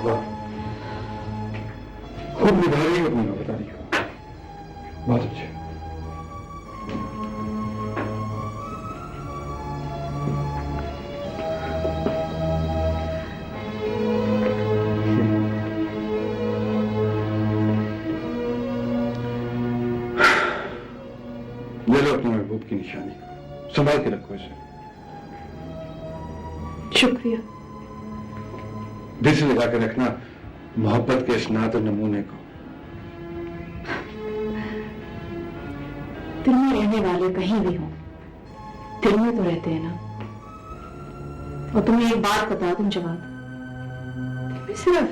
वाह, खूब निभा रही हो अपनी वफादारी को, बहुत अच्छे। ले लो अपनी महबूब की निशानी को, संभाल के रखो इसे। शुक्रिया। दिल से लगा के रखना मोहब्बत के इस नादर नमूने को। दिल में रहने वाले कहीं भी हो, दिल में तो रहते हैं ना। और तुम्हें एक बात बता दूं जवाब, दिल में सिर्फ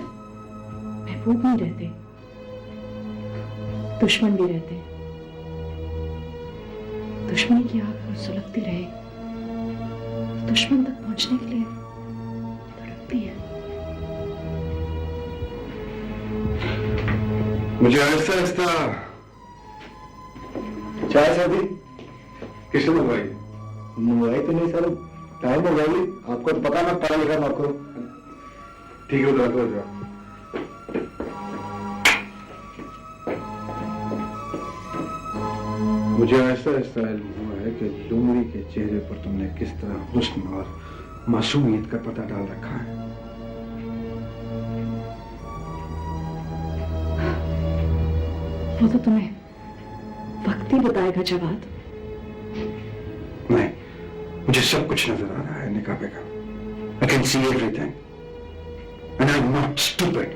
महबूब नहीं रहते, दुश्मन भी रहते। दुश्मनी की आग अगर सुलगती रहे, दुश्मन तक पहुंचने के लिए तड़पती है। मुझे आहिस्ता आहिस्ता चाय सर्दी किसने मंगवाई? मंगवाई तो नहीं सर, टाइम हो गया। आपको तो पता ना, पढ़ा लिखा नौकर। ठीक है, उधर जाओ। मुझे आहिस्ता आहिस्ता इल्म हुआ है कि लूमड़ी के चेहरे पर तुमने किस तरह हुस्न और मासूमियत का पता डाल रखा है। वो तो तुम्हें वक्त ही बताएगा जवाब। नहीं, मुझे सब कुछ नजर आ रहा है निकाबे का। I can see everything and I'm not stupid.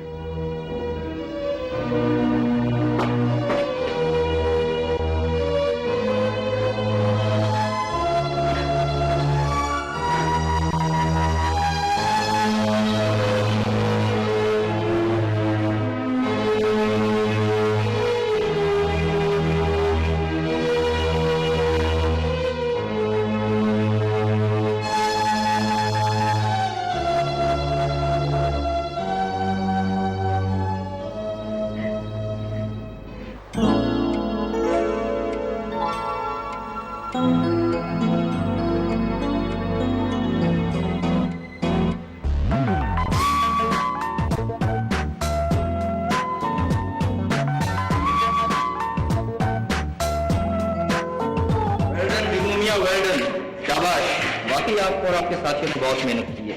आपको और आपके साथियों ने बहुत मेहनत की है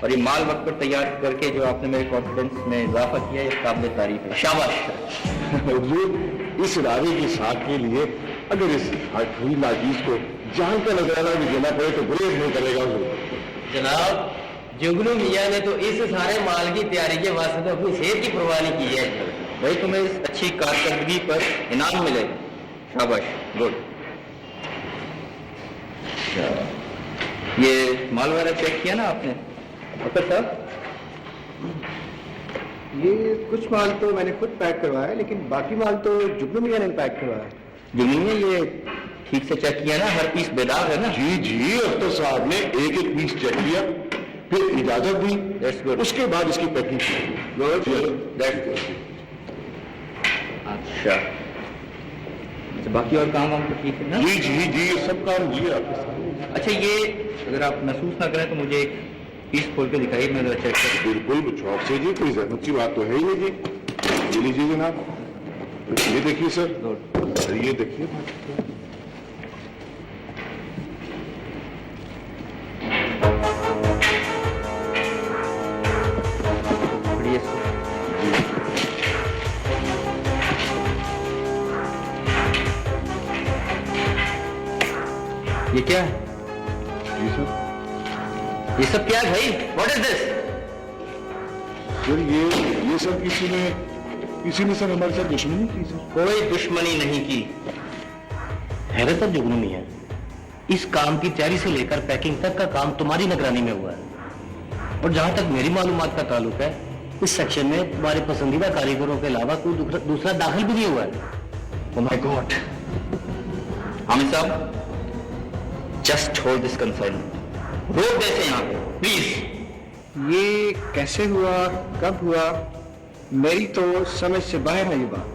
और ये माल वक्त पर तैयार करके जो आपने मेरे कॉन्फिडेंस में इजाफा किया है, ये काबिल तारीफ है। शाबाश। हुजूर, इस इरादे की साथ के लिए अगर इस हटहुई नाजीज को जान का नजराना भी देना पड़े तो गुरेज नहीं करेगा। जनाब, जुगनू मियाँ ने तो इस सारे माल की तैयारी के वास्ते अपनी सेहत की परवाह नहीं की है। भाई, तुम्हें इस अच्छी कारकर्दगी पर इनाम मिलेगा। शाबाश, गुड। ये माल वगैरह चेक किया ना आपने डॉक्टर साहब? ये कुछ माल तो मैंने खुद पैक करवाया, लेकिन बाकी माल तो जुगनू मियाँ ने पैक करवाया। जुगनू मियाँ, ये ठीक से चेक किया ना? हर पीस बेदाग है ना? जी जी, अख्तर साहब ने एक एक पीस चेक किया, फिर इजाजत दी, उसके बाद इसकी पैकिंग की। अच्छा, बाकी और काम वाम तो ठीक है ना? जी जी जी, सब काम जी आपके साथ। अच्छा, ये अगर आप महसूस ना करें तो मुझे एक पीस खोल के दिखाइए, मैं जरा चेक करूँ। बिल्कुल शौक से जी, कोई जरूरत की बात तो है ही नहीं जी। ये लीजिए जनाब, ये देखिए सर, ये देखिए। ये क्या है? जी सर। ये सब क्या है भाई? What is this? सर ये सब किसी ने सर हमारे साथ दुश्मनी की सर। कोई दुश्मनी नहीं की। हैरत है जुगनू मियां, इस काम की तैयारी से लेकर पैकिंग तक का काम तुम्हारी निगरानी में हुआ है। और जहां तक मेरी मालूमात का ताल्लुक है, इस सेक्शन में तुम्हारे पसंदीदा कारीगरों के अलावा कोई दूसरा दाखिल भी नहीं हुआ है। Oh my God! हामिद साहब, जस्ट होल्ड दिस कंसाइनमेंट। रोक दे इसे यहाँ पे, प्लीज। ये कैसे हुआ, कब हुआ, मेरी तो समझ से बाहर है ये बात।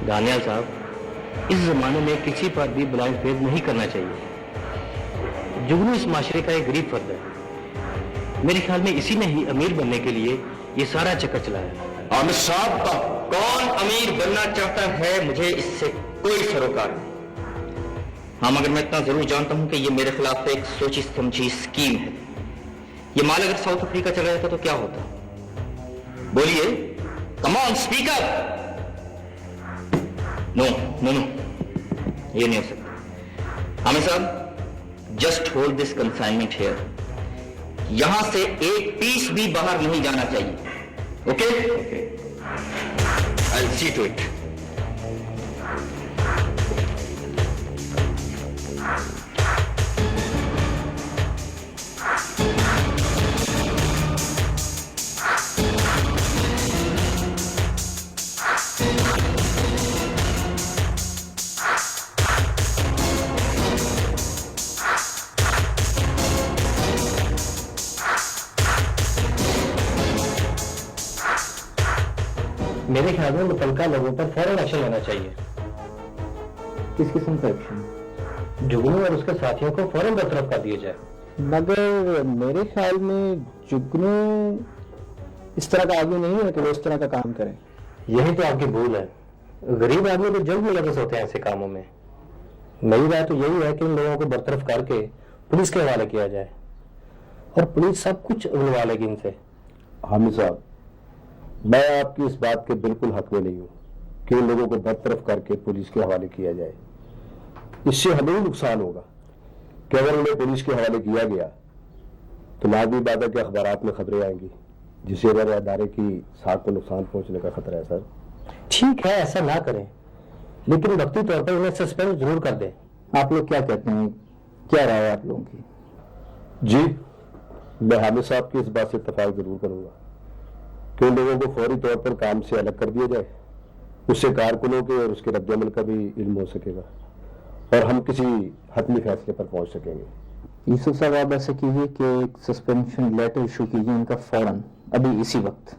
दानियाल साहब, इस जमाने में किसी पर भी ब्लाइंड फेज नहीं करना चाहिए। जुगनू इस माशरे का एक गरीब फर्द है। मेरे ख्याल में इसी ने ही अमीर बनने के लिए ये सारा चक्कर चलाया। आमिर साहब का कौन अमीर बनना चाहता है मुझे इससे कोई सरोकार नहीं। हाँ, मगर मैं इतना जरूर जानता हूं कि ये मेरे खिलाफ एक सोची समझी स्कीम है। ये माल अगर साउथ अफ्रीका चला जाता तो क्या होता? बोलिए, come on speak up. No no no, ये नहीं हो सकता। आमिर साहब, just hold this consignment here. यहां से एक पीस भी बाहर नहीं जाना चाहिए। Okay? I will see to it. मेरे ख्याल में मुतलका लोगों पर फौरन एक्शन लेना चाहिए। किस किस्म का एक्शन? जुगनू और उसके साथियों को फौरन बरतरफ कर दिया जाए। मगर मेरे ख्याल में जुगनू इस तरह का आदमी नहीं है कि वो इस तरह का काम करें। यही तो आपकी भूल है। गरीब आदमी तो जल्द मुलव्वस होते हैं ऐसे कामों में। मेरी बात तो यही है कि इन लोगों को बरतरफ करके पुलिस के हवाले किया जाए और पुलिस सब कुछ उगलवा लेगी इनसे। हामिद साहब, मैं आपकी इस बात के बिल्कुल हक में नहीं हूं कि इन लोगों को बरतरफ करके पुलिस के हवाले किया जाए। इससे हमें ही नुकसान होगा कि अगर उन्हें पुलिस के हवाले किया गया तो लाजमी बात है कि अखबारात में खबरें आएंगी, जिससे अगर अदारे की साख को नुकसान पहुंचने का खतरा है। सर ठीक है, ऐसा ना करें, लेकिन वक्ती तौर पर उन्हें सस्पेंड जरूर कर दें। आप लोग क्या कहते हैं? क्या राय है आप लोगों की? जी, मैं हामिद साहब की इस बात से इत्तेफाक जरूर करूंगा कि उन लोगों को फौरी तौर पर काम से अलग कर दिया जाए। उससे कारकुनों के और उसके रद्द-ए-अमल का भी इल्म हो सकेगा और हम किसी हतमी फैसले पर पहुंच सकेंगे। यूसुफ साहब, आप ऐसा कीजिए कि एक सस्पेंशन लेटर इशू कीजिए इनका फौरन, अभी इसी वक्त।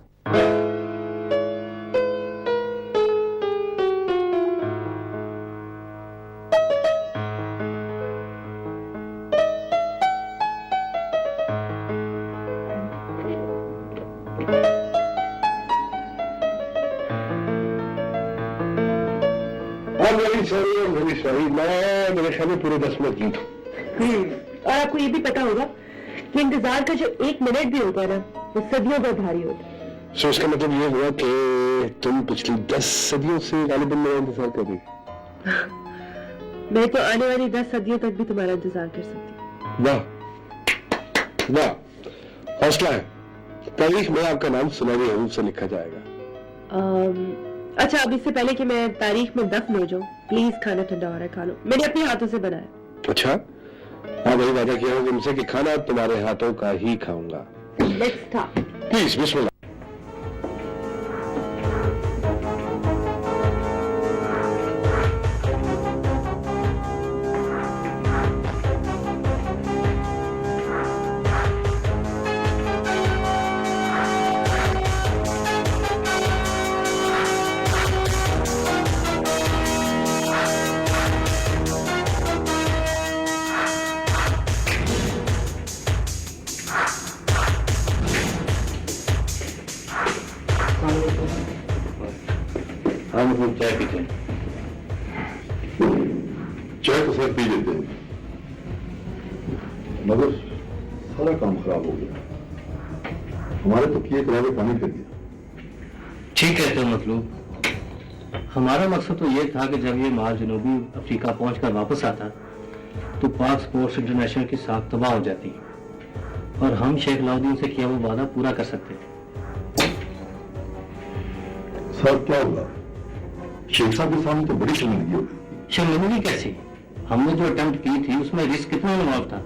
मेरी सॉरी, मैं मेरे ख्याल में पूरे 10 मिनट जीत। और आपको ये भी पता होगा कि इंतजार का जो 1 मिनट भी होता है ना, वो सदियों पर भारी होता है। सो इसका मतलब ये हुआ कि तुम पिछली 10 सदियों से गालिबन मेरा इंतजार कर रही। मैं तो आने वाली 10 सदियों तक भी तुम्हारा इंतजार कर सकती। वाह वाह, हौसला है। तारीख में आपका नाम सुनहरे हरूफ से लिखा जाएगा। अच्छा, अब इससे पहले कि मैं तारीख में दफन हो जाऊं, प्लीज खाना ठंडा हो रहा है, खा लो। मैंने अपने हाथों से बनाया। अच्छा, हाँ, वही वादा किया हूँ तुमसे कि खाना तुम्हारे हाथों का ही खाऊंगा। Let's start. प्लीज, बिस्मिल्लाह। चाय पीते हैं। चाय तो सर पी लेते हैं, मगर सारा काम खराब हो गया। हमारे तो किए करारे पानी फिर गया। ठीक है, तो मतलब हमारा मकसद तो ये था कि जब ये माल जनूबी अफ्रीका पहुंचकर वापस आता तो पाक स्पोर्ट्स इंटरनेशनल की साख तबाह हो जाती और हम शेख अलाउद्दीन से किया वो वादा पूरा कर सकते। सर क्या हुआ? शेख साहब के सामने तो बड़ी शर्मिंदगी हो गई। शर्मिंदगी कैसी? हमने जो अटेम्प्ट की थी उसमें रिस्क कितना इन्वॉल्व था,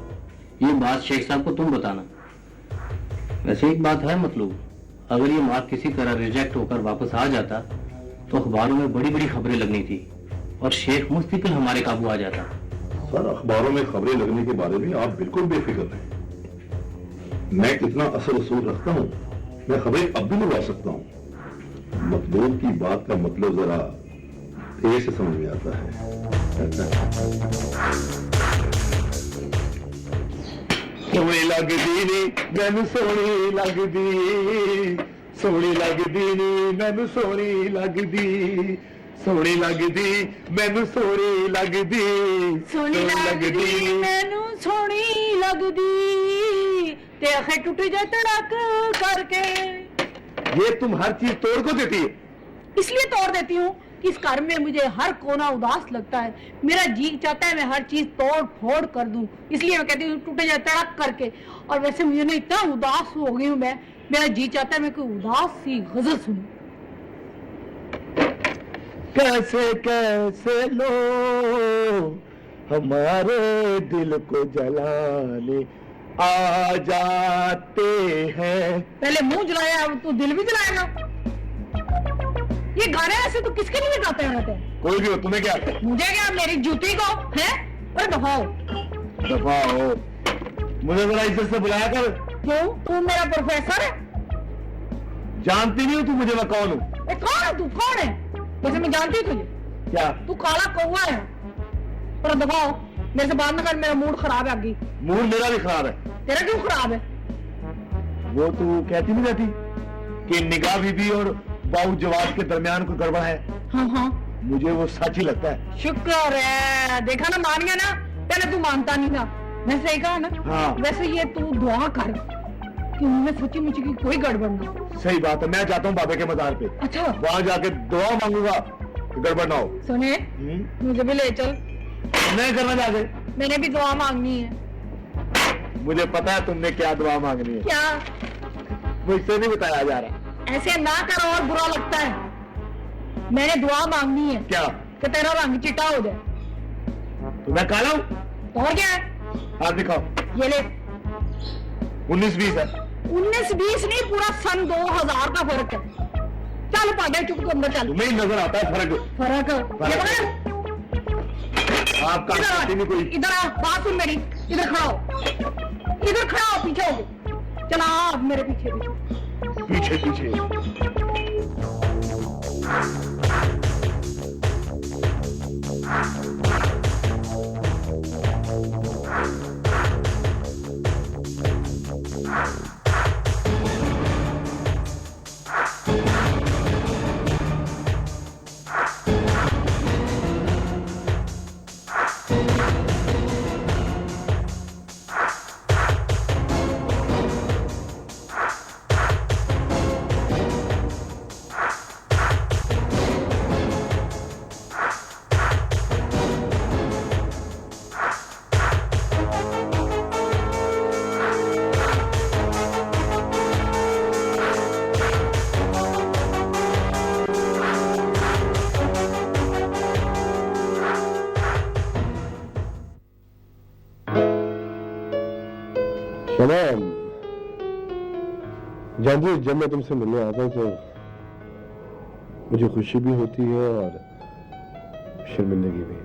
ये बात शेख साहब को तुम बताना। वैसे एक बात है मतलब, अगर ये मार्क किसी तरह रिजेक्ट होकर वापस आ जाता तो अखबारों में बड़ी बड़ी खबरें लगनी थी और शेख मुस्तकिल हमारे काबू आ जाता। सर, अखबारों में खबरें लगने के बारे में आप बिल्कुल बेफिक्र रहें। मैं कितना असर रसूल रखता हूँ, मैं खबरें अब भी लगवा सकता हूँ। मतलूब की बात का मतलब जरा देर से समझ में आता है। सोहनी लगदी नी, मैनू सोहनी लगदी, सोहनी लगदी नी मैनू सोहनी लगदी, सोहनी लगदी मैनू सोहनी लगदी, सोहनी लगदी मैनू सोहनी लगदी ते आखे टूट जाए तड़क करके। ये तुम हर चीज तोड़ को देती है। इसलिए तोड़ देती हूँ कि इस घर में मुझे हर कोना उदास लगता है। मेरा जी चाहता है मैं हर चीज तोड़ फोड़ कर दूं, इसलिए मैं कहती हूँ टूटे जाए तड़क करके। और वैसे मुझे ना इतना उदास हो गई हूँ मैं, मेरा जी चाहता है मैं कोई उदास सी गजल सुनूं। कैसे कैसे लोग हमारे दिल को जलाने आ जाते हैं। पहले मुंह जलाया अब तू दिल भी जलाएगा। ये गाने ऐसे तो किसके लिए गाते हैं? कोई भी हो, तुम्हें क्या? मुझे क्या, मेरी जूती को है? अरे दफाओ दफाओ, मुझे जरा इज्जत से बुलाया कर। क्यों? तू मेरा प्रोफेसर है? जानती नहीं हो तू मुझे, मैं कौन हूँ? कौन है तू? कौन है? वैसे मैं जानती हूँ तुझे। क्या? तू काला कौवा है। पर दफाओ, मेरे से बात न कर, मेरा मूड खराब है। अभी मूड मेरा भी खराब है। तेरा क्यों खराब है? वो तू कहती नहीं रहती कि निगाह बीबी और बाऊ जवाब के दरमियान कोई गड़बड़ है। हाँ हाँ, मुझे वो सच ही लगता है। शुक्र है, देखा ना, मान गया ना। पहले तू मानता नहीं था, मैं सही कहा ना? हाँ। वैसे ये तू दुआ कर कि उनमें सच्ची मुच्ची की कोई गड़बड़ ना हो। सही बात है, मैं जाता हूँ बाबे के मजार पे। अच्छा, वहाँ जाके दुआ मांगूंगा कि गड़बड़ ना हो। सुने, मुझे भी ले चल। मैं करना जाके, मैंने भी दुआ मांगनी है। मुझे पता है तुमने क्या दुआ मांगनी है। क्या? मुझसे नहीं बताया जा रहा। ऐसे ना कर और बुरा लगता है। मैंने दुआ मांगनी है। क्या? कि तेरा रंग चिट्टा हो जाए। तो मैं काला हूँ? तो और क्या है? हाथ दिखाओ। ये ले। 19-20 है। 19-20 नहीं, पूरा सन 2000 का फर्क है। चल पागल, चुप तो अंदर चल। तुम्हें नजर आता है फर्क? फर्क ये बड़ा। आपका इधर कोई। इधर आ, बात सुन मेरी। इधर खड़ा हो, इधर खड़ा हो, पीछे हो। चला आप मेरे पीछे पीछे पीछे। जानती हो, जब मैं तुमसे मिलने आता हूँ तो मुझे खुशी भी होती है और शर्मिंदगी भी।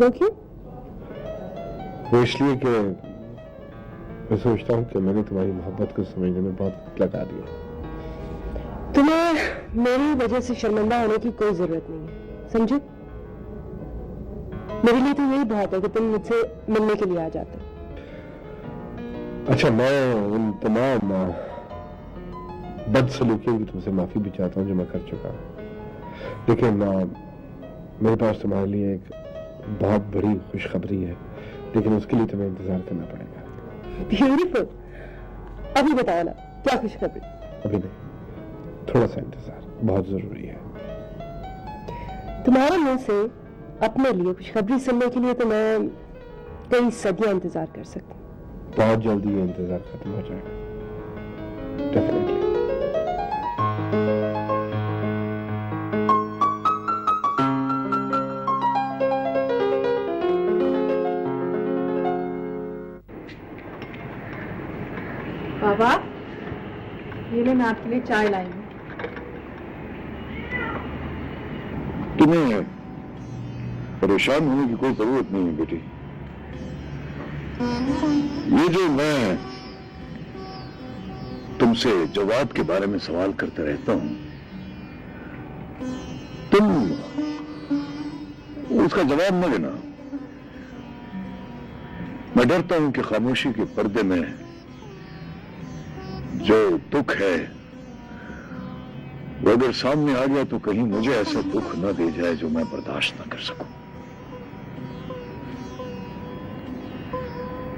वो क्यों? वो इसलिए कि मैं सोचता हूँ कि मैंने तुम्हारी मोहब्बत को समझने में बहुत लगा दिया। तुम्हें मेरी वजह से शर्मिंदा होने की कोई जरूरत नहीं है, समझे? मेरे लिए तो यही बहुत है कि तुम मुझसे मिलने के लिए आ जाते। अच्छा, मैं उन तमाम बदसलूकियों की तुमसे माफी भी चाहता हूँ जो मैं कर चुका हूँ, लेकिन मेरे पास तुम्हारे लिए एक बहुत बड़ी खुशखबरी है, लेकिन उसके लिए तुम्हें इंतजार करना पड़ेगा। ब्यूटीफुल। अभी बताओ ना, क्या खुशखबरी? अभी नहीं, थोड़ा सा इंतजार बहुत जरूरी है। तुम्हारे मुंह से अपने लिए खुशखबरी सुनने के लिए तो मैं कई सदियां इंतजार कर सकती हूँ। बहुत जल्दी ये इंतजार खत्म हो जाएगा, डेफिनेटली। बाबा, ये लो, मैं आपके लिए चाय लाई हूँ। तुम्हें परेशान होने की कोई जरूरत नहीं है बेटी। ये जो मैं तुमसे जवाब के बारे में सवाल करते रहता हूं, तुम उसका जवाब न देना। मैं डरता हूं कि खामोशी के पर्दे में जो दुख है वो अगर सामने आ गया तो कहीं मुझे ऐसा दुख न दे जाए जो मैं बर्दाश्त न कर सकूं।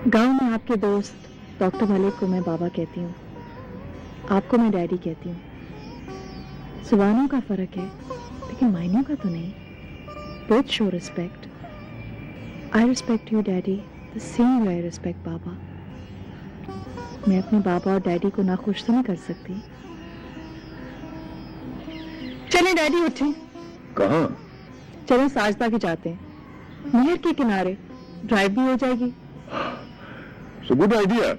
गांव में आपके दोस्त डॉक्टर मलिक को मैं बाबा कहती हूँ, आपको मैं डैडी कहती हूँ। जुबानों का फर्क है लेकिन मायनों का तो नहीं। Both show respect. I respect you daddy the same way I respect बाबा। मैं अपने बाबा और डैडी को नाखुश तो नहीं कर सकती। चले डैडी उठे। कहाँ? चलो साजदा के जाते हैं, नहर के किनारे, ड्राइव भी हो जाएगी। So good idea.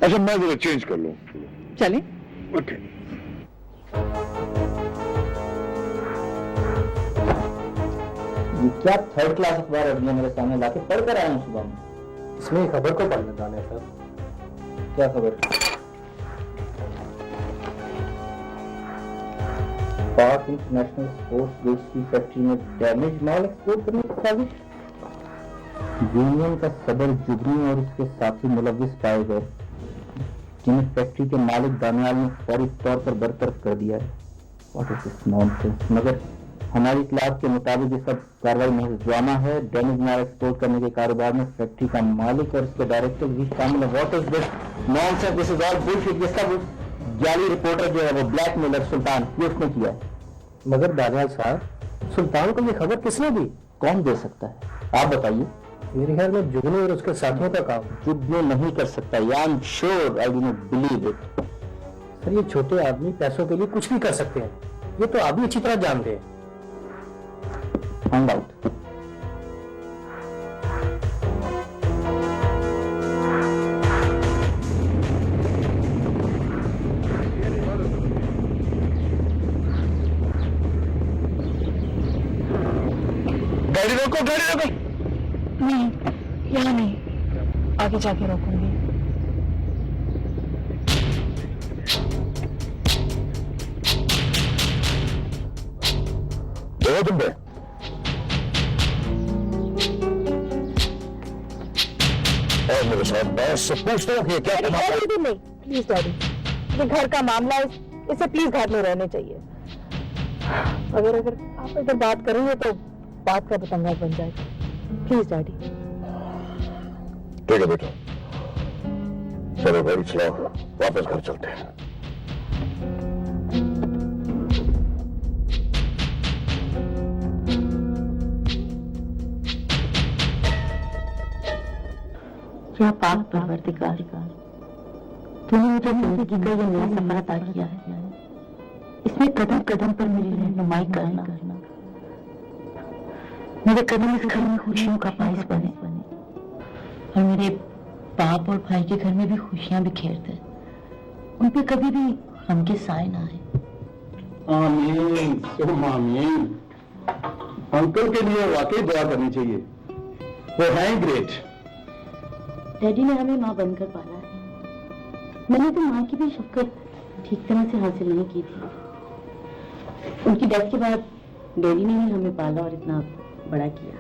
अच्छा मैं जरा चेंज कर लूं। चले। ओके। ये क्या थर्ड क्लास अखबार अभी मेरे सामने लाके पढ़कर आया हूँ सुबह में। इसमें खबर को पढ़ने जाने सर। क्या खबर? पाक इंटरनेशनल स्पोर्ट्स गिल्ड्स की फैक्ट्री में डैमेज माल एक्सपोर्ट करने की साजिश। यूनियन का सदर जुगनू और उसके साथी मुलविस पाए गए, जिन्हें फैक्ट्री के मालिक दानियाल ने फौरी तौर पर बरतरफ कर दिया है। What is this nonsense? मगर हमारी क्लास के मुताबिक ये सब कार्रवाई महज ड्रामा है। डैमेज माल एक्सपोर्ट करने के कारोबार में फैक्ट्री का मालिक और उसके डायरेक्टर भी शामिल है। What is this nonsense? This is all bullshit. ये सब जाली रिपोर्टर जो है वो ब्लैकमेलर सुल्तान, ये उसने किया है। मगर दानियाल साहब, सुल्तान को ये खबर किसने दी? कौन दे सकता है, आप बताइए। मेरे ख्याल में जुगनू और उसके साथियों का काम। जुगनू नहीं कर सकता। I am sure, I do not believe it. Sir ये छोटे आदमी पैसों के लिए कुछ भी कर सकते हैं, ये तो आप भी अच्छी तरह जानते हैं। Find out. गाड़ी रोको, गाड़ी रोको। नहीं, यहाँ नहीं, आगे जाके रोकूंगी। देखो तुम पे। और मेरे साथ मैं उससे पूछता हूँ कि क्या डैडी नहीं, प्लीज डैडी, ये घर का मामला है, इसे प्लीज घर में रहने चाहिए। अगर आप इधर बात करेंगे तो बात का बतंगड़ बन जाएगा। Please daddy. ठीक है बेटा, चलो गाड़ी चलाओ, वापस घर चलते हैं। क्या पाक परवरदिगार, तूने मुझे जिंदगी का ये नया सफर अता किया है। इसमें कदम कदम पर मेरी रहनुमाई करना, मेरे कदम इस घर में खुशियों का बाइस बने और मेरे बाप और भाई के घर में भी खुशियां बिखेर दे। उन पे कभी भी गम के साए ना आए। आमीन, सुम आमीन। अंकल के लिए वाकई दुआ करनी चाहिए, वो हैं ग्रेट। डैडी ने हमें माँ बनकर पाला है। मैंने तो माँ की भी शफ़क़त ठीक तरह से हासिल नहीं की थी। उनकी डेथ के बाद डैडी ने ही हमें पाला और इतना बड़ा किया।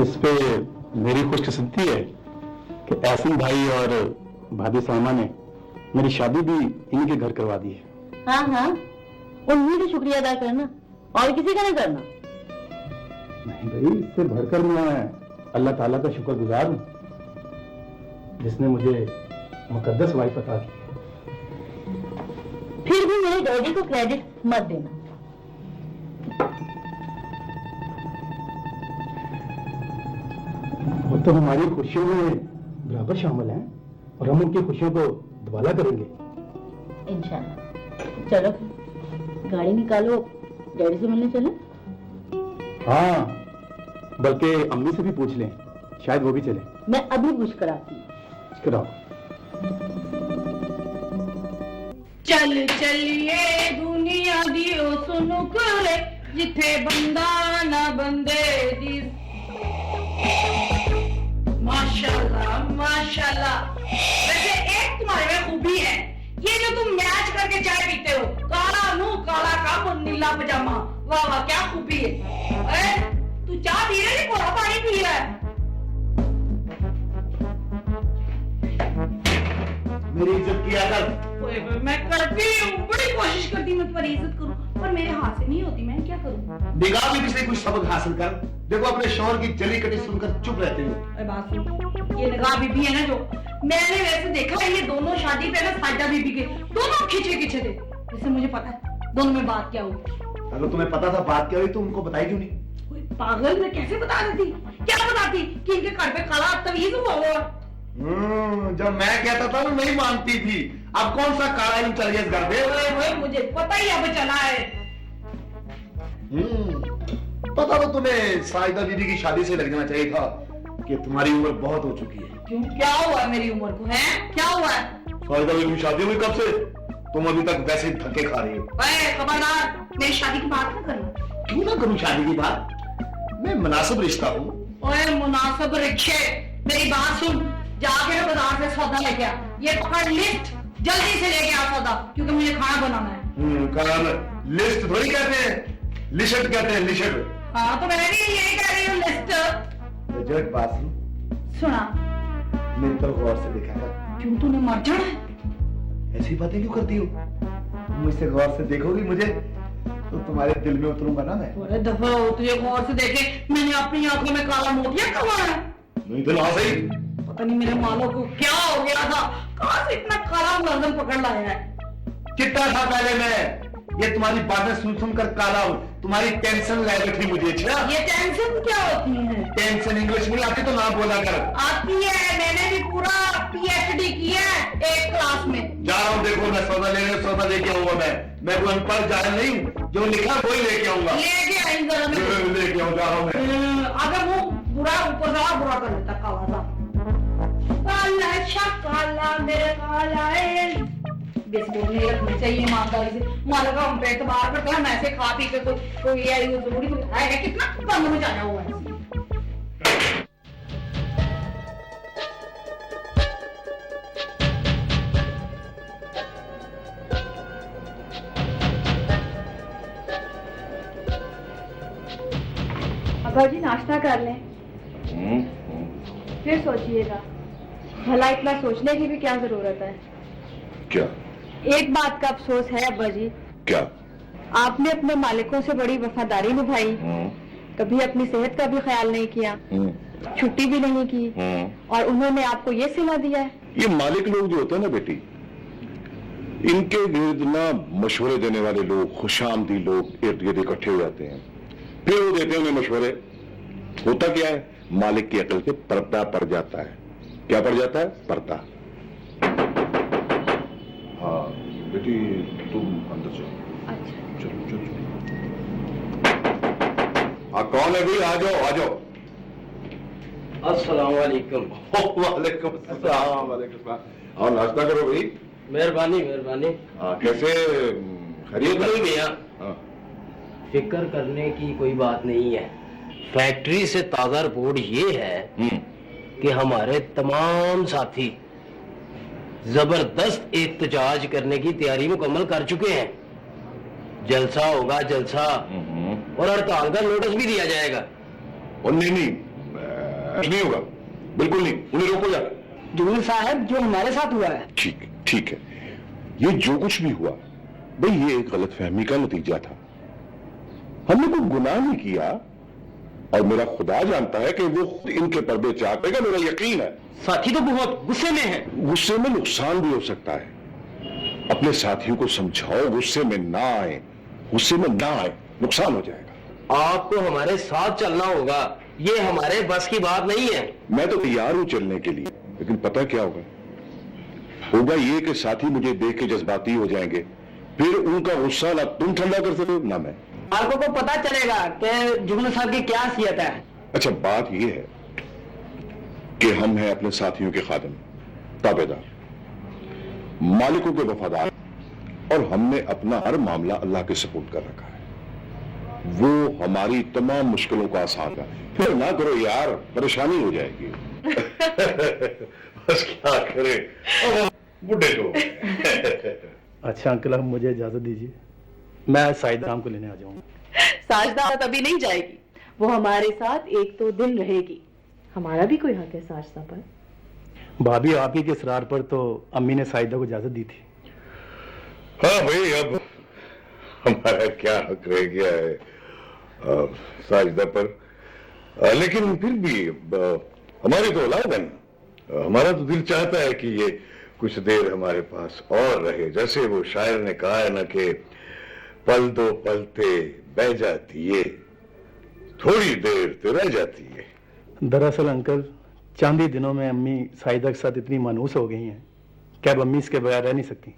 इस पे मेरी खुशकिस्मती है कि एहसन भाई और भाभी सलमा ने मेरी शादी भी इन्हीं के घर करवा दी है। हाँ हाँ, उन्हीं का शुक्रिया अदा करना और किसी का नहीं करना। नहीं भाई, इससे बढ़कर मैं अल्लाह ताला का शुक्रगुजार हूँ जिसने मुझे मुकद्दस वाइफ अता की। फिर भी मेरे डैडी को क्रेडिट मत देना। वो तो हमारी खुशियों में बराबर शामिल हैं और हम उनकी खुशियों को दुबाला करेंगे इंशाल्लाह। चलो गाड़ी निकालो, डैडी से मिलने चले। हाँ, बल्कि अम्मी से भी पूछ लें, शायद वो भी चले। मैं अभी पूछ कर आती हूँ। कराओ। चल चलिए दुनिया दियो सुनो करे, जिथे बंदा ना बंदे दी। माशाल्लाह माशाल्लाह। वैसे एक तुम्हारे में खूबी है, ये जो तुम मैच करके चाय पीते हो, काला मुंह काला काम नीला पजामा। वाह वाह, क्या खूबी है। तू चाय पी रही है, कोरा पानी पी रहा है। मेरी इज्जत किया कर। मैं करती हूँ, बड़ी कोशिश करती हूँ मैं तुम्हारी इज्जत करूँ, पर मेरे हाथ से नहीं होती, मैं क्या करूँ? निगाह में किसी कुछ सबक हासिल कर। देखो अपने शौहर की जली कटी सुनकर चुप रहते हो। अरे बात सुन, ये निगाह बीबी है ना जो, मैंने वैसे देखा है ये दोनों शादी पे ना साइदा बीबी के दोनों खींचे थे। जैसे मुझे पता है दोनों में बात क्या हुई। अगर तुम्हें पता था बात क्या हुई तो उनको बताई क्यों नहीं? पागल, मैं कैसे बता देती? क्या बताती कि इनके घर पे काला तमीज हुआ होगा? जब मैं कहता था ना नहीं मानती थी, अब कौन सा काला इन चल गया इस घर पे? मुझे पता ही अब चला है। पता तो तुम्हें साइदा दीदी की शादी से लग जाना चाहिए था कि तुम्हारी उम्र बहुत हो चुकी है। क्यों, क्या हुआ मेरी उम्र को? है क्या हुआ है? साइदा दीदी की शादी हुई कब से? तुम अभी तक वैसे ही धक्के खा रही हो। खबरदार, मेरी शादी की बात ना करना। क्यों ना करूं शादी की बात? मैं मुनासिब रिश्ता हूँ। ओए मुनासिब रिक्शे, मेरी बात सुन, जाके बाजार से सौदा लेके आ। ये पकड़ लिस्ट, जल्दी से लेके आ सौदा, क्योंकि मुझे खाना बनाना है। कारण लिस्ट थोड़ी कहते हैं, लिस्ट कहते हैं, लिस्ट। हाँ तो मैं भी यही कह रही हूँ, लिस्ट। जट बात सुन, सुना, मेरी तरफ गौर से देखा कर। क्यों तूने मर जाना है? ऐसी बातें क्यों करती हो? मुझसे गौर से देखोगी मुझे तो तुम्हारे दिल में उतरूंगा ना मैं। अरे दफा हो, तुझे गौर से देखे मैंने अपनी आंखों में काला मोतिया करवाया है। नहीं तो ना सही। पता नहीं मेरे मालों को क्या हो गया था, कहां से इतना काला मुलज़म पकड़ लाया है। चिट्टा था पहले मैं, ये तुम्हारी बातें सुन सुनकर काला हूँ। तुम्हारी टेंशन ले बैठी मुझे। अच्छा ये टेंशन क्या होती है? टेंशन इंग्लिश में आती तो ना बोला कर। आती है, मैंने भी पूरा PhD किया है एक क्लास में। जा रहा हूँ, देखो मैं सौदा लेके आऊंगा। मैं कोई अनपढ़ जाहिल नहीं हूँ, जो लिखा वही लेके आऊंगा। लेके आई जरा मैं लेके आऊँ, जा रहा हूँ मैं। अगर वो बुरा ऊपर से बुरा कर लेता काला सा। काला काला मेरे काला है। बिस्कुट नहीं रखना चाहिए ईमानदारी से। मालिक हम पे एतबार करते हैं, हम ऐसे खा पी के कोई ये जरूरी है कितना गंद मचाया हुआ है। अब्बा जी नाश्ता कर लें, फिर सोचिएगा। भला इतना सोचने की भी क्या जरूरत है? क्या? एक बात का अफसोस है अब्बा जी। क्या? आपने अपने मालिकों से बड़ी वफादारी निभाई, कभी अपनी सेहत का भी ख्याल नहीं किया, छुट्टी भी नहीं की, और उन्होंने आपको ये सिला दिया है। ये मालिक लोग जो होते हैं ना बेटी, इनके गिर्द ना मशवरे देने वाले लोग, खुशामदी लोग इर्द गिर्द इकट्ठे हो जाते हैं, फिर वो देते हैं उन्हें मशवरे। होता क्या है, मालिक की अकल पे पर्दा पड़ जाता है। क्या पड़ जाता है? पर्दा। हाँ बेटी तुम अंदर चलो। अच्छा चलो चलो। कौन है भाई? आ जाओ आ जाओ। अस्सलाम वालेकुम। वालेकुम अस्सलाम। वालेकुम अस्सलाम। और नाश्ता करो भाई। मेहरबानी मेहरबानी। कैसे खरीद नहीं भैया, हाँ। फिक्र करने की कोई बात नहीं है। फैक्ट्री से ताजा रिपोर्ट ये है कि हमारे तमाम साथी जबरदस्त एहतजाज करने की तैयारी मुकम्मल कर चुके हैं। जलसा होगा जलसा, और हड़ताल का नोटिस भी दिया जाएगा। और नहीं होगा, बिल्कुल नहीं। उन्हें रोको जा। जुगनू साहब, जो हमारे साथ हुआ है। ठीक है, ये जो कुछ भी हुआ भाई, ये एक गलतफहमी का नतीजा था। हमने कोई गुनाह नहीं किया, और मेरा खुदा जानता है कि वो खुद इनके पर्दे चापेगा, मेरा यकीन है। साथी तो बहुत गुस्से में है। गुस्से में नुकसान भी हो सकता है। अपने साथियों को समझाओ, गुस्से में ना आए, नुकसान हो जाएगा। आपको हमारे साथ चलना होगा, ये हमारे बस की बात नहीं है। मैं तो तैयार हूं चलने के लिए, लेकिन पता क्या होगा ये कि साथी मुझे देख के जज्बाती हो जाएंगे, फिर उनका गुस्सा ना तुम ठंडा कर सको ना मैं। आपको को पता चलेगा कि जुगनू साहब की क्या हैसियत है। अच्छा, बात यह है कि हम हैं अपने साथियों के खादिम, ताबेदार, मालिकों के वफादार, और हमने अपना हर मामला अल्लाह के सपुर्द कर रखा है। वो हमारी तमाम मुश्किलों का आसान है। फिर ना करो यार, परेशानी हो जाएगी। बस क्या करें बुढ़े को। अच्छा अंकल, अब मुझे इजाजत दीजिए, मैं साइदा को लेने आ जाऊंगा। साजदा तभी नहीं जाएगी, वो हमारे साथ एक दो दिन रहेगी। हमारा भी कोई हक है साजदा पर। भाभी, आप ही के इसरार पर तो अम्मी ने साइदा को इजाजत दी थी। हाँ भाई, अब हमारा क्या हक रह गया है साजिदा पर। लेकिन फिर भी हमारी तो औलाद है ना। हमारा तो दिल चाहता है कि ये कुछ देर हमारे पास और रहे। जैसे वो शायर ने कहा है ना कि पल दो पलते बह जाती है, थोड़ी देर तो रह जाती है। दरअसल अंकल, चांदी दिनों में अम्मी साहिदा के साथ इतनी मानूस हो गई हैं कि अब अम्मी इसके बगैर रह नहीं सकती।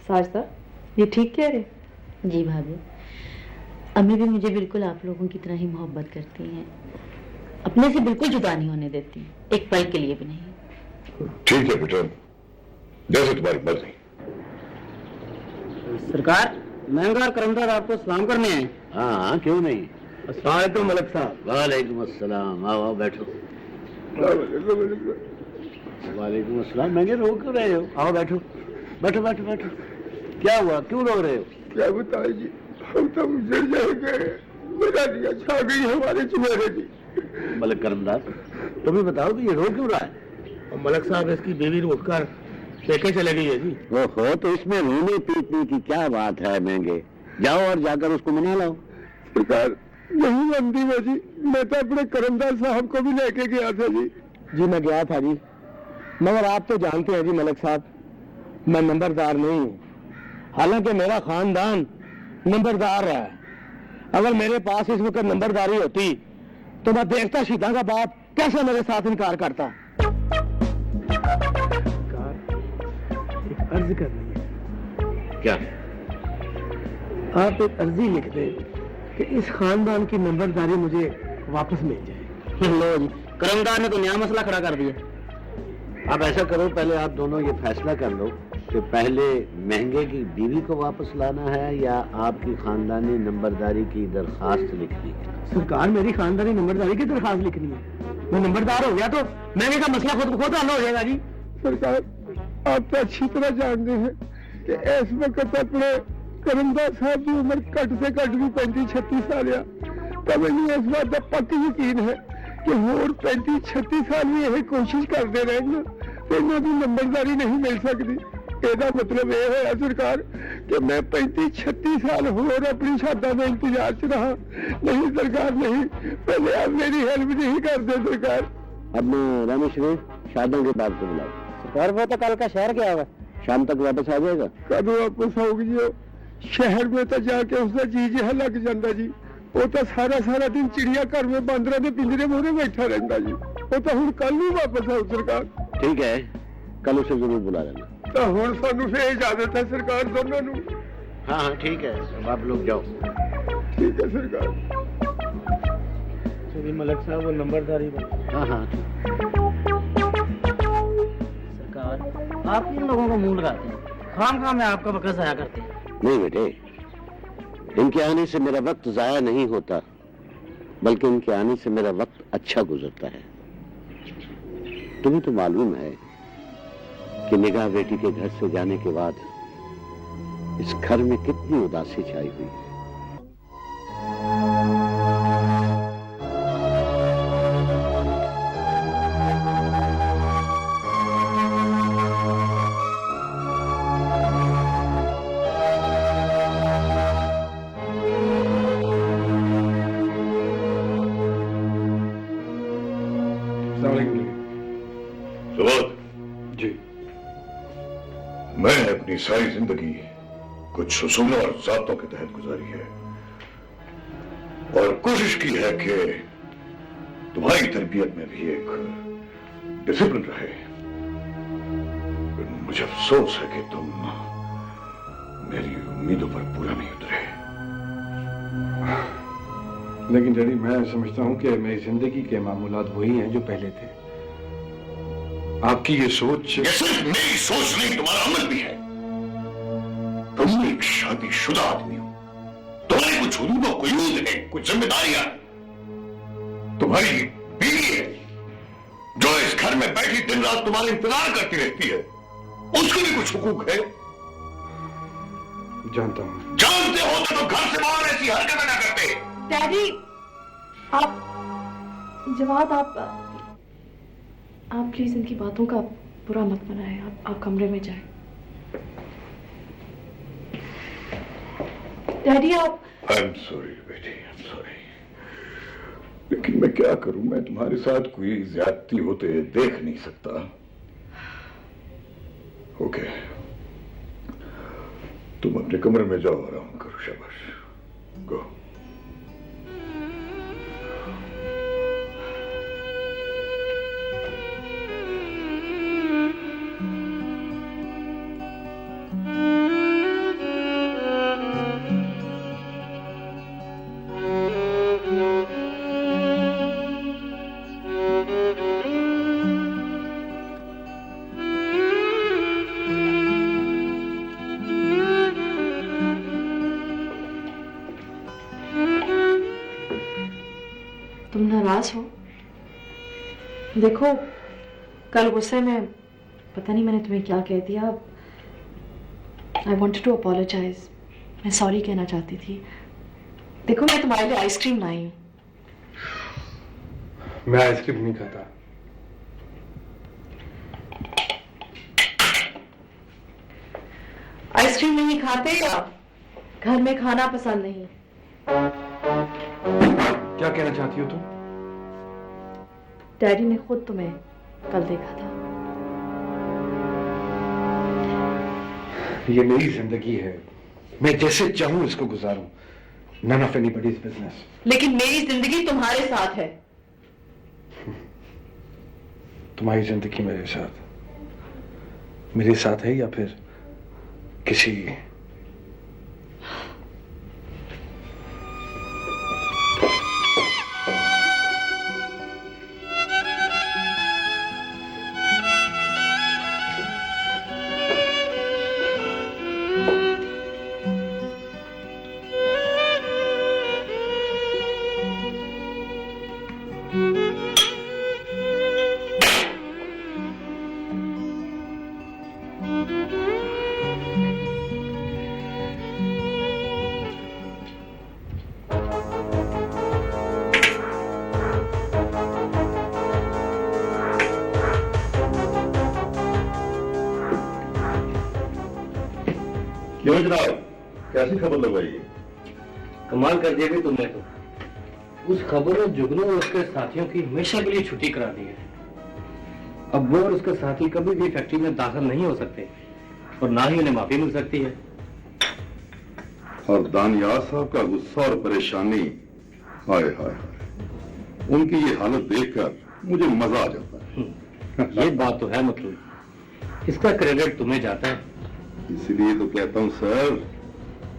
साजिदा, ये ठीक कह रहे? जी भाभी, अम्मी भी मुझे बिल्कुल आप लोगों की तरह ही मोहब्बत करती हैं, अपने से बिल्कुल जुदा नहीं होने देती, एक पल के लिए भी नहीं। ठीक है बेटा, जैसे तुम्हारी मर्जी। सरकार, महंगा करमदार आपको सलाम करने हैं। हाँ, क्यों नहीं। अस्सलाम वालेकुम मलिक साहब। वालेकुम अस्सलाम। आओ आओ, बैठो। वालेकुम अस्सलाम। महंगे रो क्यों रहे हो? आओ बैठो बैठो बैठो बैठो। क्या हुआ, क्यों रो रहे हो? क्या बताए जी, हम तो उजड़ जाएंगे। मेरा दिया छा गई हमारे चुहरे की। मलिक करमदार, तुम ही बताओ कि ये रो क्यों रहा है? मलिक साहब, इसकी बीवी उठकर पेके चले गई है जी। ओहो, तो इसमें रोने पीटने की क्या बात है महंगे? जाओ और जाकर उसको मना लाओ। सरकार, नहीं बनती है जी। मैं तो अपने करमदार साहब को भी लेके गया था जी। जी मैं गया था जी, मगर आप तो जानते हैं जी मलिक साहब, मैं नंबरदार नहीं हूँ। हालांकि मेरा खानदान नंबरदार है। अगर मेरे पास इस वक्त नंबरदारी होती तो मैं देखता शीता का बाप कैसे मेरे साथ इनकार करता। एक अर्ज करनी है। क्या? आप एक अर्जी लिख दें कि इस खानदान की नंबरदारी मुझे वापस मिल जाए। लो जी, करमदार ने तो नया मसला खड़ा कर दिया। अब ऐसा करो, पहले आप दोनों ये फैसला कर लो कि पहले महंगे की बीवी को वापस लाना है या आपकी खानदानी नंबरदारी की दरखास्त लिखनी है। सरकार, मेरी खानदानी नंबरदारी की दरखास्त लिखनी है। मैं नंबरदार हो गया तो महंगे का मसला खुद खुद हल हो जाएगा जी। सरकार, आप तो अच्छी तरह जानते हैं कि इस वक्त अपने करमदार साहब की उम्र घट से घट भी 35-36 साल है। तो मैंने इस बात का पक्का यकीन है कि होर 35-36 साल भी यही कोशिश करते रहेंगे तो इन्हों की नंबरदारी नहीं मिल सकती। ਇਹਦਾ मतलब यह है सरकार कि मैं 35-36 साल होर अपनी शादा में इंतजार च रहा। नहीं सरकार, नहीं, पहले आप मेरी हेल्प नहीं करते सरकार। अब रामी शरीफ शादियों के बाद को बुलाओ। सरकार, वो तो कल का शहर गया होगा, शाम तक वापस आ जाएगा। कद वापस आओगी जी? शहर में तो जाके उसका जी जिहा लग जाता जी। वो तो सारा दिन चिड़िया घर में बंदरों के पिंजरे मोहरे बैठा रहता जी। वो तो हुण कल ही वापस आओ सरकार। ठीक है, कल उसे जरूर बुला लेना। तो हुण सानू फिर इजाजत है सरकार दोनों नू। हाँ हाँ ठीक है, अब आप लोग जाओ। ठीक है सरकार। चलिए मलिक साहब, वो नंबरदारी हाँ हाँ। सरकार, आप इन लोगों को मुंह लगाते हैं, खाम में आपका वक्त जाया करते हैं। नहीं बेटे, इनके आने से मेरा वक्त जाया नहीं होता, बल्कि इनके आने से मेरा वक्त अच्छा गुजरता है। तुम्हें तो मालूम है कि निगाह बेटी के घर से जाने के बाद इस घर में कितनी उदासी छाई हुई है। जी, मैंने अपनी सारी जिंदगी कुछ उसूलों और ज़ाब्तों के तहत गुजारी है और कोशिश की है कि तुम्हारी तरबियत में भी एक डिसिप्लिन रहे। मुझे अफसोस है कि तुम मेरी उम्मीदों पर पूरा नहीं उतरे। लेकिन डैडी, मैं समझता हूँ कि मेरी जिंदगी के मामूलात वही हैं जो पहले थे। आपकी ये सोच, ये सिर्फ मेरी सोच नहीं, तुम्हारा अमल भी है। तुम एक शादीशुदा आदमी हो, तुम्हारी कुछ हुदूद और कुयूद है, कुछ जिम्मेदारियां हैं। तुम्हारी बीवी है जो इस घर में बैठी दिन रात तुम्हारा इंतजार करती रहती है, उसके भी कुछ हुकूक है। जानता हूँ। जानते होते तो घर से बाहर ऐसी हरकतें ना करते। डैडी, आप जवाब, आप प्लीज इनकी बातों का बुरा मत बनाएं। आप कमरे में जाएं। डैडी आप आई एम सॉरी बेटी, आई एम सॉरी, लेकिन मैं क्या करूं, मैं तुम्हारे साथ कोई ज्यादती होते देख नहीं सकता। ओके, तुम अपने कमरे में जाओ, आराम करो, शाबाश, गो। तुम नाराज हो? देखो, कल गुस्से में पता नहीं मैंने तुम्हें क्या कह दिया। आई वॉन्टेड टू अपोलोजाइज, मैं सॉरी कहना चाहती थी। देखो, मैं तुम्हारे लिए आइसक्रीम लाई हूँ। मैं आइसक्रीम नहीं खाता। आइसक्रीम नहीं खाते या घर में खाना पसंद नहीं? क्या कहना चाहती हो तुम? डैडी ने खुद तुम्हें कल देखा था। ये मेरी जिंदगी है, मैं जैसे चाहूं इसको गुजारूं। None of anybody's business. लेकिन मेरी जिंदगी तुम्हारे साथ है। तुम्हारी जिंदगी मेरे साथ है या फिर किसी क्यों जनाब, कैसी खबर लगवाई है? कमाल कर दिया भी तुमने तो। उस खबर ने जुगनू और उसके साथियों की हमेशा के लिए छुट्टी करा दी है। अब वो और उसके साथी कभी भी फैक्ट्री में दाखिल नहीं हो सकते और ना ही उन्हें माफी मिल सकती है। और दानियार साहब का गुस्सा और परेशानी, हाय हाय हाय, उनकी ये हालत देखकर मुझे मजा आ जाता है। ये बात तो है, मतलब इसका क्रेडिट तुम्हें जाता है। इसलिए तो कहता हूं सर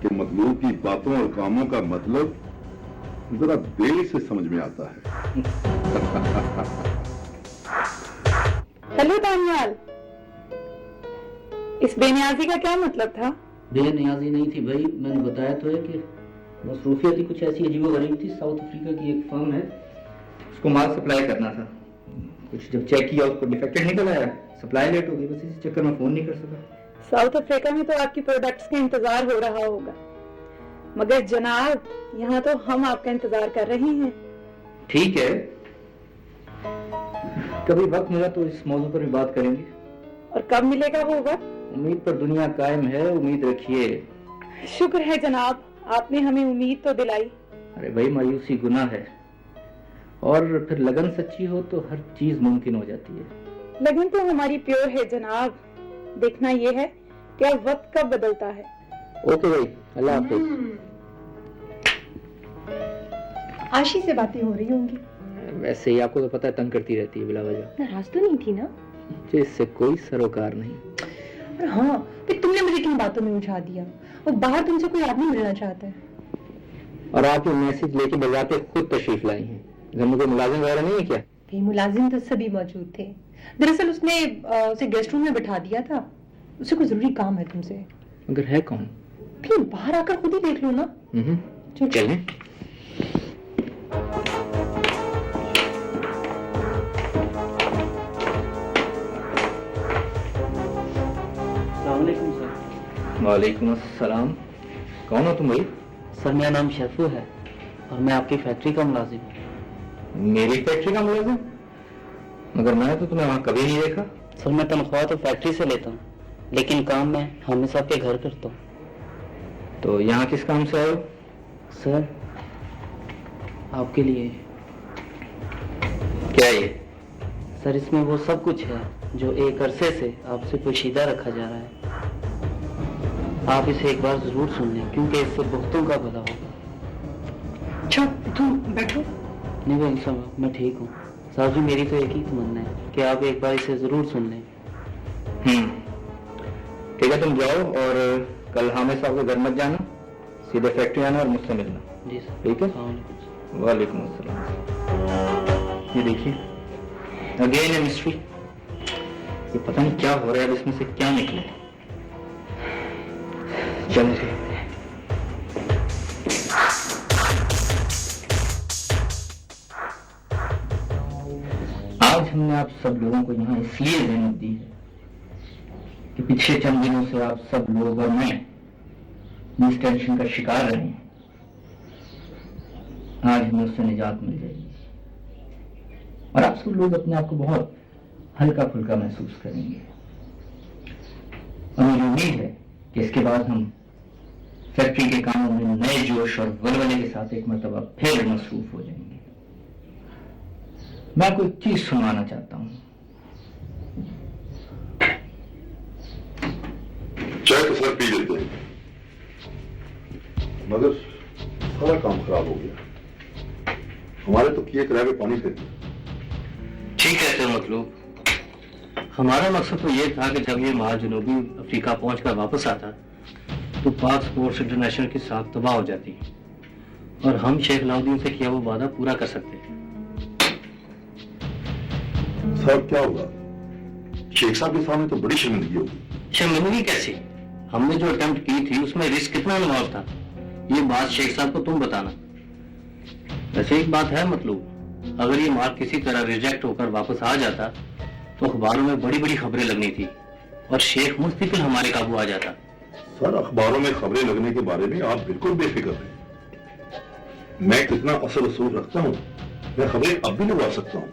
कि मतलूब की बातों और कामों का मतलब जरा देर से समझ में आता है। हेलो दानियाल, इस बेनियाजी का क्या मतलब था? बेनियाजी नहीं थी भाई, मैंने बताया तो है कि मसरूफियत ही कुछ ऐसी अजीबोगरीब थी। साउथ अफ्रीका की एक फर्म है, उसको माल सप्लाई करना था। कुछ जब चेक किया उसको डिफेक्टेड निकल आया, सप्लाई लेट हो गई, बस इसी चक्कर में फोन नहीं कर सका। साउथ अफ्रीका में तो आपकी प्रोडक्ट्स का इंतजार हो रहा होगा, मगर जनाब यहाँ तो हम आपका इंतजार कर रहे हैं। ठीक है, कभी वक्त मिला तो इस मौजू पर भी बात करेंगे। और कब मिलेगा वो वक्त? उम्मीद पर दुनिया कायम है, उम्मीद रखिए। शुक्र है जनाब, आपने हमें उम्मीद तो दिलाई। अरे भाई, मायूसी गुनाह है और फिर लगन सच्ची हो तो हर चीज मुमकिन हो जाती है। लगन तो हमारी प्योर है जनाब, देखना ये है कि अब वक्त कब बदलता है। ओके भाई, अल्लाह हाफिज। आशी से बातें हो रही होंगी। वैसे ही आपको तो पता है तंग करती रहती है बिला वजह। नाराज तो नहीं थी ना? मुझे इससे कोई सरोकार नहीं। और हाँ, फिर तुमने मुझे किन बातों में उलझा दिया? वो बाहर तुमसे कोई आदमी मिलना चाहता है। और आप ये मैसेज लेके बजाते खुद तशरीफ लाई हैं। घर में कोई मुलाजिम वगैरह नहीं है क्या? कई मुलाजिम तो सभी मौजूद थे। दरअसल उसने उसे गेस्ट रूम में बैठा दिया था, उसे कोई जरूरी काम है तुमसे। मगर है कौन? फिर बाहर आकर खुद ही देख लो ना। चलें। अस्सलामुअलैकुम सर। वालेकुम अस्सलाम। कौन हो तुम भाई? सर मेरा नाम शरफू है और मैं आपकी फैक्ट्री का मुलाजिम हूँ। मेरी फैक्ट्री का मुलाजिम? मगर मैं तो तुम्हें वहां कभी नहीं देखा। सर मैं तनख्वाह तो फैक्ट्री से लेता हूँ, लेकिन काम मैं हामिद साहब के घर करता हूँ। तो यहाँ किस काम से आए हो? सर आपके लिए। क्या ये? सर इसमें वो सब कुछ है जो एक अरसे से आपसे पोशीदा रखा जा रहा है। आप इसे एक बार जरूर सुन लें क्योंकि इससे बहुतों का भला होगा। अच्छा तुम बैठो। नहीं भाई साहब मैं ठीक हूँ। साहब जी मेरी तो एक ही तमन्ना है कि आप एक बार इसे जरूर सुन लें। ठीक है, तुम जाओ और कल हामिद साहब के घर मत जाना, सीधे फैक्ट्री आना और मुझसे मिलना। जी सर। ठीक है? अस्सलाम वालेकुम। वालेकुम अस्सलाम। ये देखिए अगेन ए मिस्ट्री। ये पता नहीं क्या हो रहा है, अब इसमें से क्या निकले। चलिए आज हमने आप सब लोगों को यहाँ इसलिए जहमत दी है कि पिछले चंद दिनों से आप सब लोग और मैं इस टेंशन का शिकार रहे हैं। आज हमें उससे निजात मिल जाएगी और आप सब लोग अपने आप को बहुत हल्का फुल्का महसूस करेंगे। और मुझे उम्मीद है कि इसके बाद हम फैक्ट्री के कामों में नए जोश और वलवले के साथ एक मरतबा फिर मसरूफ हो जाएंगे। मैं आपको एक चीज सुनाना चाहता हूं। चाय तो सर पी लेते हैं, मगर सारा काम खराब हो गया। हमारे तो किए किराए पे पानी फेंक दिया। ठीक कहते हो मतलूब। हमारा मकसद तो ये था कि जब ये माल जनूबी अफ्रीका पहुंचकर वापस आता तो पाक स्पोर्ट्स इंटरनेशनल की साख तबाह हो जाती और हम शेख अलाउद्दीन से किया वो वादा पूरा कर सकते। सर क्या होगा, शेख साहब के सामने तो बड़ी शर्मिंदगी होगी। शर्मिंदगी कैसी? हमने जो अटेम्प्ट की थी उसमें रिस्क कितना इन्वॉल्व था, ये बात शेख साहब को तुम बताना। वैसे एक बात है मतलब, अगर ये माल किसी तरह रिजेक्ट होकर वापस आ जाता तो अखबारों में बड़ी बड़ी खबरें लगनी थी और शेख मुस्तकिल हमारे काबू आ जाता। सर अखबारों में खबरें लगने के बारे में आप बिल्कुल बेफिक्र हैं। मैं कितना असर वसूल रखता हूं, मैं खबरें अब भी लगवा सकता हूं।